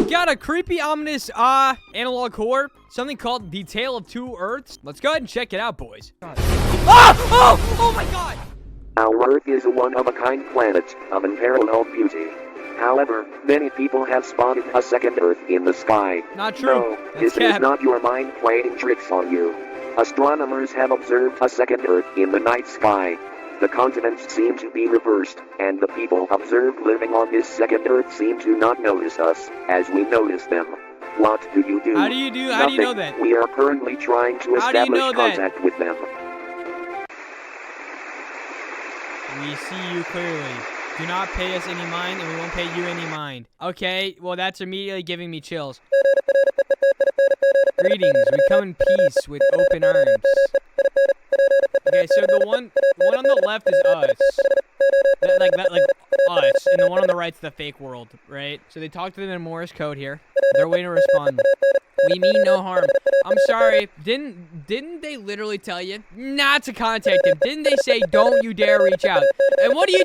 we've got a creepy, ominous, analog horror. Something called The Tale of Two Earths. Let's go ahead and check it out, boys. Oh my God! Our Earth is a one-of-a-kind planet of unparalleled beauty. However, many people have spotted a second Earth in the sky. Not true. No, this is not your mind playing tricks on you. Astronomers have observed a second Earth in the night sky. The continents seem to be reversed, and the people observed living on this second Earth seem to not notice us, as we notice them. What do you do? How do you know that? We are currently trying to establish contact with them. We see you clearly. Do not pay us any mind, and we won't pay you any mind. Okay, well, that's immediately giving me chills. Greetings, we come in peace with open arms. Okay, so the one on the left is us. Like us, and the one on the right's the fake world, right? So they talk to them in Morse code here. They're waiting to respond. We mean no harm. I'm sorry. Didn't they literally tell you not to contact them? Didn't they say don't you dare reach out? And what do?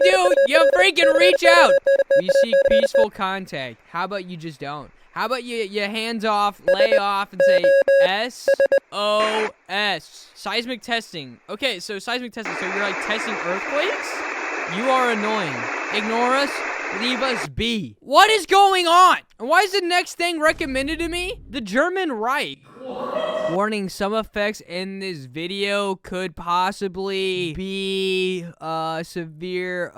You freaking reach out. We seek peaceful contact. How about you just don't? How about you hands off, lay off, and say SOS. Seismic testing. Okay, so seismic testing. So you're like testing earthquakes? You are annoying. Ignore us. Leave us be. What is going on? And why is the next thing recommended to me? The German Reich. What? Warning, some effects in this video could possibly be severe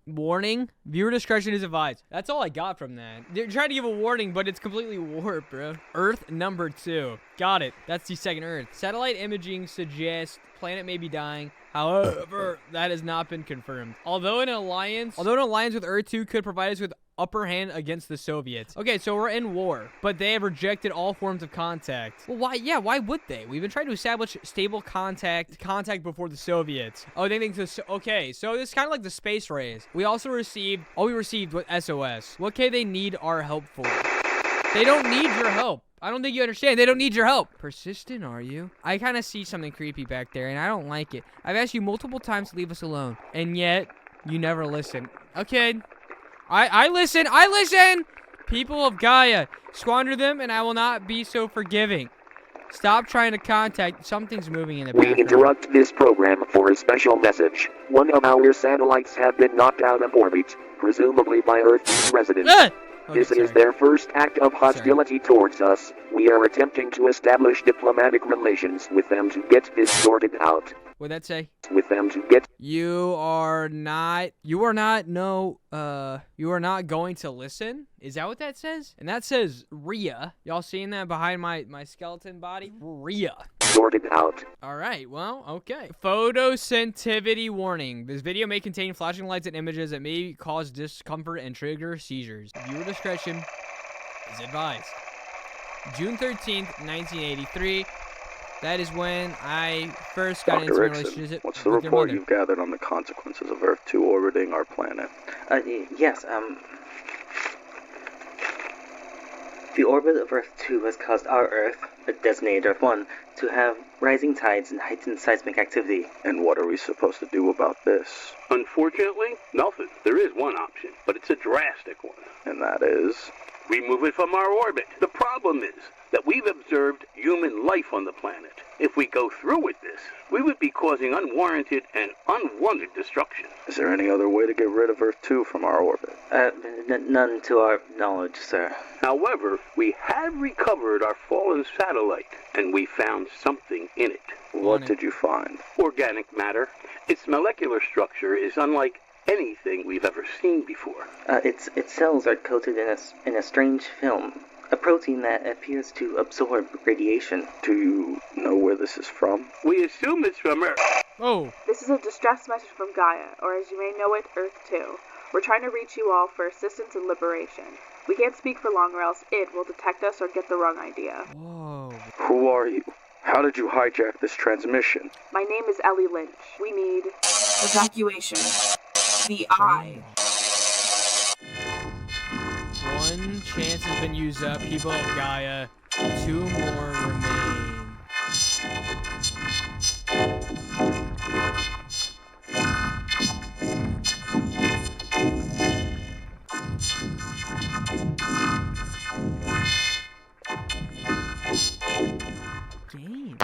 warning. Viewer discretion is advised. That's all I got from that. They're trying to give a warning, but it's completely warped, bro. Earth number 2. Got it. That's the second Earth. Satellite imaging suggests planet may be dying. However, that has not been confirmed. Although an alliance with Earth 2 could provide us with upper hand against the Soviets. Okay, so we're in war, but they have rejected all forms of contact. Well, why? Yeah, why would they? We've been trying to establish stable contact before the Soviets. Oh, they think this. Okay, so this is kind of like the space race. We also received with SOS. What can they need our help for? They don't need your help. I don't think you understand. They don't need your help. Persistent, are you? I kind of see something creepy back there, and I don't like it. I've asked you multiple times to leave us alone, and yet you never listen. Okay. I listen! People of Gaia, squander them, and I will not be so forgiving. Stop trying to contact. Something's moving in the background. We interrupt this program for a special message. One of our satellites have been knocked out of orbit, presumably by Earth's residents. This is their first act of hostility towards us. We are attempting to establish diplomatic relations with them to get this sorted out. What'd that say? With them to get... You are not going to listen? Is that what that says? And that says Rhea. Y'all seeing that behind my skeleton body? Rhea. Sorted out. Alright, well, okay. Photosensitivity warning. This video may contain flashing lights and images that may cause discomfort and trigger seizures. Viewer discretion is advised. June 13th, 1983. That is when I first got into a relationship. What's the report you've gathered on the consequences of Earth 2 orbiting our planet? Yes, the orbit of Earth 2 has caused our Earth, designated Earth 1, to have rising tides and heightened seismic activity. And what are we supposed to do about this? Unfortunately, nothing. There is one option, but it's a drastic one. And that is? Remove it from our orbit. The problem is that we've observed human life on the planet. If we go through with this, we would be causing unwarranted and unwanted destruction. Is there any other way to get rid of Earth 2 from our orbit? None to our knowledge, sir. However, we have recovered our fallen satellite, and we found something in it. What did you find? Organic matter. Its molecular structure is unlike anything we've ever seen before. Its cells are coated in a strange film. A protein that appears to absorb radiation. Do you know where this is from? We assume it's from Earth. Oh. This is a distress message from Gaia, or as you may know it, Earth 2. We're trying to reach you all for assistance and liberation. We can't speak for long or else it will detect us or get the wrong idea. Whoa. Who are you? How did you hijack this transmission? My name is Ellie Lynch. We need... evacuation. The Eye. One chance has been used up. People of Gaia. 2 more remain. Game.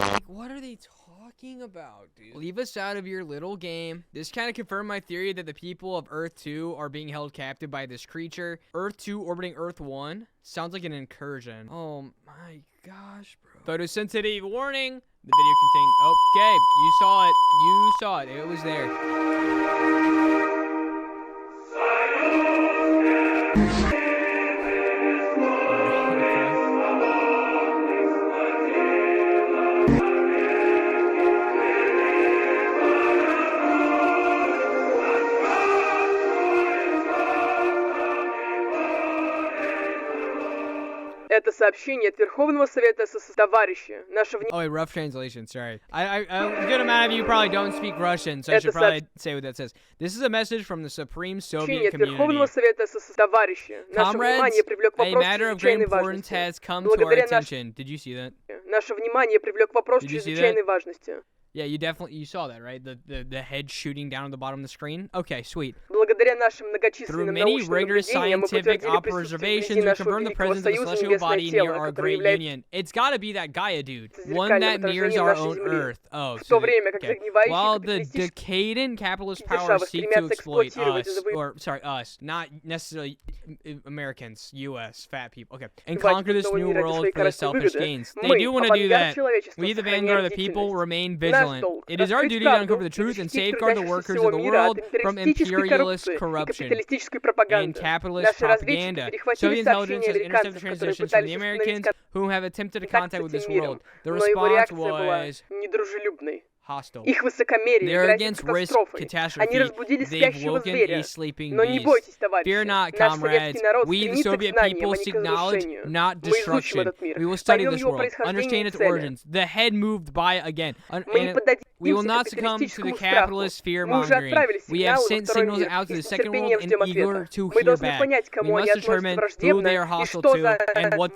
Like, what are they talking about, dude? Leave us out of your little game. This kind of confirmed my theory that the people of Earth 2 are being held captive by this creature. Earth 2 orbiting Earth 1 sounds like an incursion. Oh my gosh, bro. Photosensitivity warning. The video contained... Okay, you saw it. You saw it. It was there. Это сообщение от Верховного Совета СССР. Товарищи, наше внимание... Oh, wait, rough translation, sorry. A good amount of you probably don't speak Russian, so I should probably say what that says. This is a message from the Supreme Soviet community. Comrades, a matter of great importance has come to our attention. Did you see that? Наше внимание привлек вопрос чрезвычайной важности. Yeah, you saw that, right? The head shooting down at the bottom of the screen? Okay, sweet. Through many rigorous scientific observations, we confirm the presence of a celestial body near our great union. It's gotta be that Gaia dude. One that mirrors our own Earth. Oh, so okay. While the decadent capitalist powers seek to exploit us, not necessarily Americans, US, fat people, okay, and conquer this new world for their selfish gains. They do want to do that. We, the vanguard of the people, remain vigilant. It is our duty to uncover the truth and safeguard the workers of the world from imperialist corruption and capitalist propaganda. Soviet intelligence has intercepted transmissions from the Americans who have attempted to contact with this world. The response was hostile. They're against risk, catastrophe. They've woken a sleeping beast. Fear not, comrades. We, the Soviet people, seek knowledge, not destruction. We will study this world, understand its origins. The head moved by again. We will not succumb to the capitalist fear-mongering. We have sent signals out to the second world and eager to hear back. We must determine who they are hostile to and what...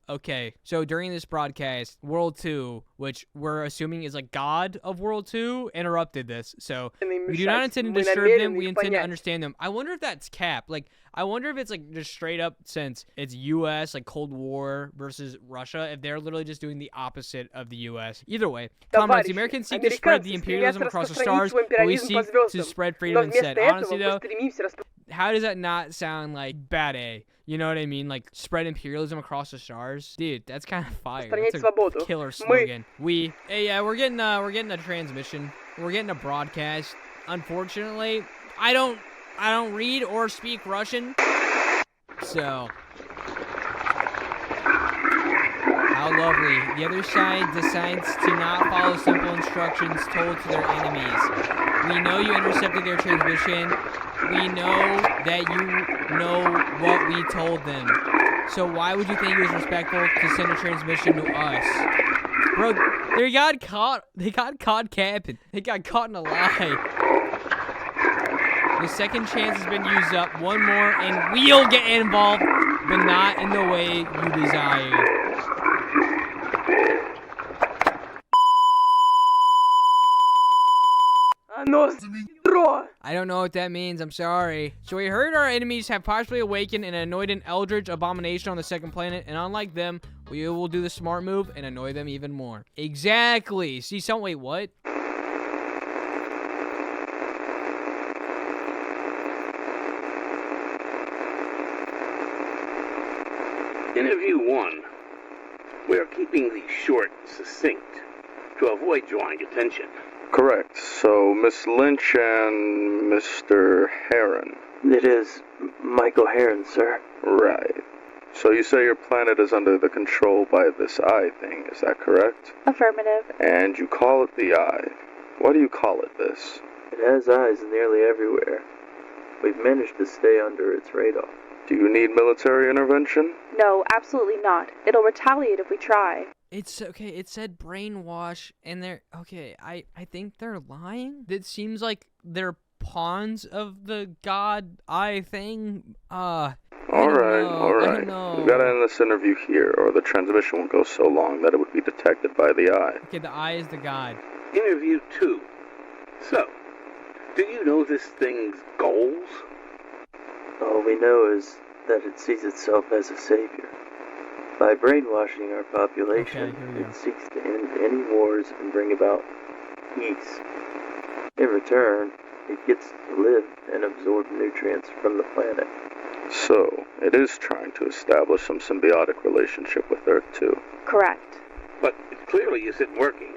Okay, so during this broadcast, World 2, which we're assuming is like God of World 2, interrupted this. So we do not intend to disturb them, we intend to understand them. I wonder if that's cap. Like, I wonder if it's like just straight up, since it's US, like Cold War versus Russia, if they're literally just doing the opposite of the US. Either way, comrades, the Americans seek to spread the imperialism across the stars, but we seek to spread freedom instead. Honestly though, how does that not sound like bad A? You know what I mean? Like, spread imperialism across the stars? Dude, that's kind of fire. That's a killer slogan. Hey, yeah, we're getting a transmission. We're getting a broadcast. Unfortunately, I don't read or speak Russian. So, how lovely. The other side decides to not follow simple instructions told to their enemies. We know you intercepted their transmission. We know that you know what we told them. So why would you think it was respectful to send a transmission to us? Bro, they got caught capping. They got caught in a lie. The second chance has been used up. One more and we'll get involved, but not in the way you desire. I don't know what that means, I'm sorry. So we heard our enemies have partially awakened and annoyed an eldritch abomination on the second planet, and unlike them, we will do the smart move and annoy them even more. Exactly. See, wait, what? Interview 1. We are keeping these short and succinct to avoid drawing attention. Correct. So, Miss Lynch and Mr. Heron. It is Michael Heron, sir. Right. So you say your planet is under the control by this eye thing, is that correct? Affirmative. And you call it the eye. Why do you call it this? It has eyes nearly everywhere. We've managed to stay under its radar. Do you need military intervention? No, absolutely not. It'll retaliate if we try. It's okay, it said brainwash, and they're, okay, I think they're lying? It seems like they're pawns of the god eye thing. Alright. We gotta end this interview here, or the transmission will go so long that it would be detected by the eye. Okay, the eye is the god. Interview 2. So, do you know this thing's goals? All we know is that it sees itself as a savior. By brainwashing our population, it seeks to end any wars and bring about peace. In return, it gets to live and absorb nutrients from the planet. So, it is trying to establish some symbiotic relationship with Earth too. Correct. But it clearly isn't working,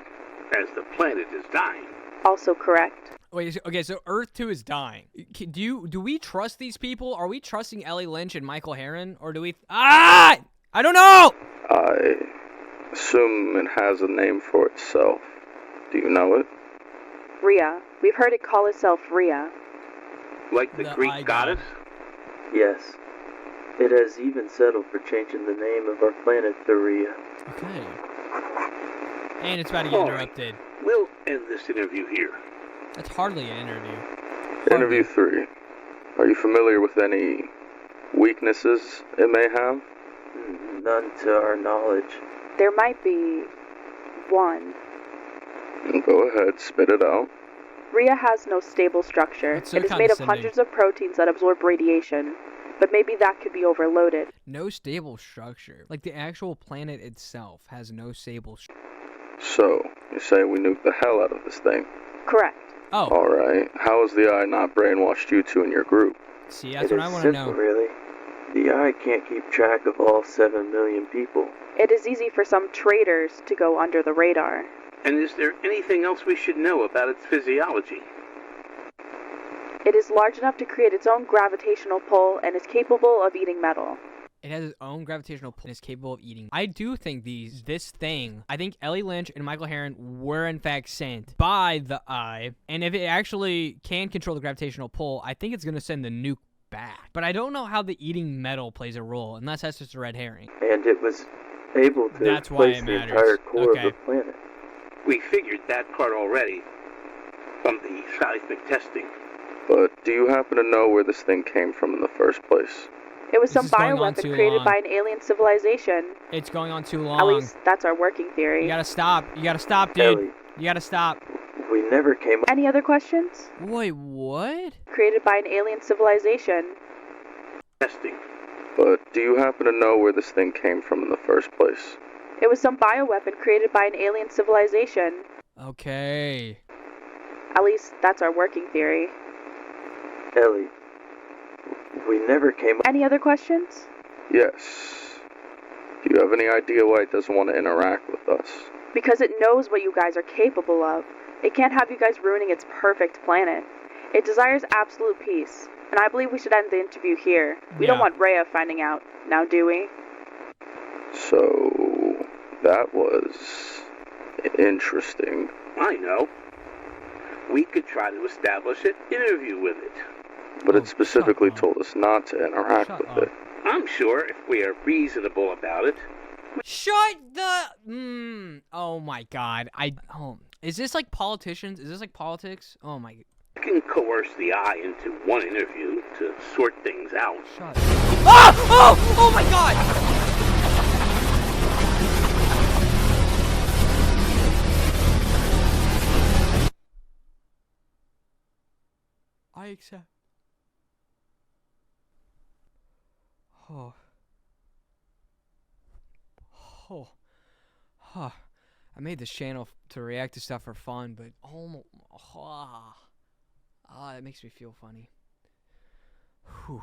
as the planet is dying. Also correct. Wait, okay, so Earth 2 is dying. Do we trust these people? Are we trusting Ellie Lynch and Michael Herron? Or do we... I don't know! I assume it has a name for itself. Do you know it? Rhea. We've heard it call itself Rhea. Like the Greek goddess? Yes. It has even settled for changing the name of our planet to Rhea. Okay. And it's about to get interrupted. We'll end this interview here. That's hardly an interview. Interview 3. Are you familiar with any weaknesses it may have? None to our knowledge. There might be one. Go ahead, spit it out. Rhea has no stable structure. It is made of hundreds of proteins that absorb radiation, but maybe that could be overloaded. No stable structure. Like the actual planet itself has no stable structure. So, you're saying we nuke the hell out of this thing? Correct. Oh. Alright, how has the Eye not brainwashed you two in your group? See, that's what I want to know. Really. The Eye can't keep track of all 7 million people. It is easy for some traitors to go under the radar. And is there anything else we should know about its physiology? It is large enough to create its own gravitational pull and is capable of eating metal. It has its own gravitational pull and is capable of eating. I do think I think Ellie Lynch and Michael Herron were in fact sent by the Eye. And if it actually can control the gravitational pull, I think it's going to send the nuke back. But I don't know how the eating metal plays a role, unless that's just a red herring. And it was able to replace the entire core of the planet. We figured that part already from the seismic testing. But do you happen to know where this thing came from in the first place? It was some bioweapon created by an alien civilization. It's going on too long. At least that's our working theory. You gotta stop. You gotta stop, dude. Ellie, you gotta stop. We never came... Any other questions? Wait, what? Created by an alien civilization. Testing. But do you happen to know where this thing came from in the first place? It was some bioweapon created by an alien civilization. Okay. At least that's our working theory. Ellie, we never came... Any other questions? Yes. Do you have any idea why it doesn't want to interact with us? Because it knows what you guys are capable of. It can't have you guys ruining its perfect planet. It desires absolute peace, and I believe we should end the interview here. We don't want Rhea finding out, now do we? So, that was interesting. I know. We could try to establish an interview with it. But it specifically told us not to interact with it. I'm sure if we are reasonable about it. Shut the... Oh my god. Is this like politicians? Is this like politics? Oh my... We can coerce the Eye into one interview to sort things out. Shut up. Oh! Oh my god! I accept. Oh. Oh. Huh. I made this channel to react to stuff for fun, but it makes me feel funny. Whew.